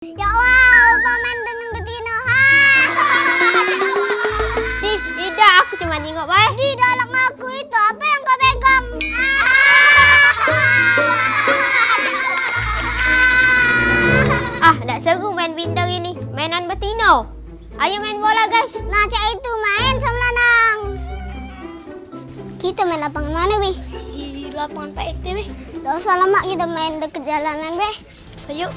Ya Allah, paman dengan betina. Tidak, aku cuma jenguk, baik. Di dalam aku itu apa yang kau pegang? Tak seru main bintang ini. Mainan betina. Ayo main bola, guys. Nah, cak itu main sama Lanang. Kita main lapangan mana, Beh? Di lapangan Pak RT, weh. Gak usah lama kita main dekat jalanan, Beh. Ayo.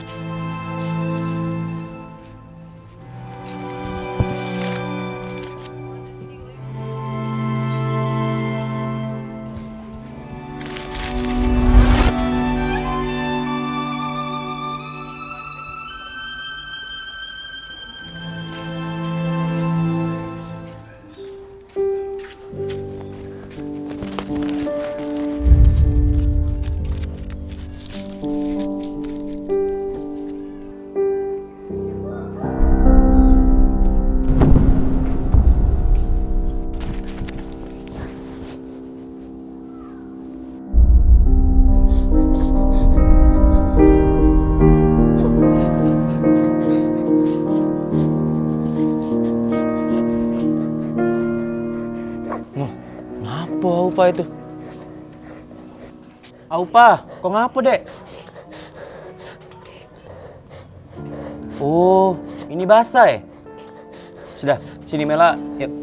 Ngapa Aupa itu? Aupa, kok ngapa, Dek? Oh, ini basah ya? Sudah, sini Mela, yuk.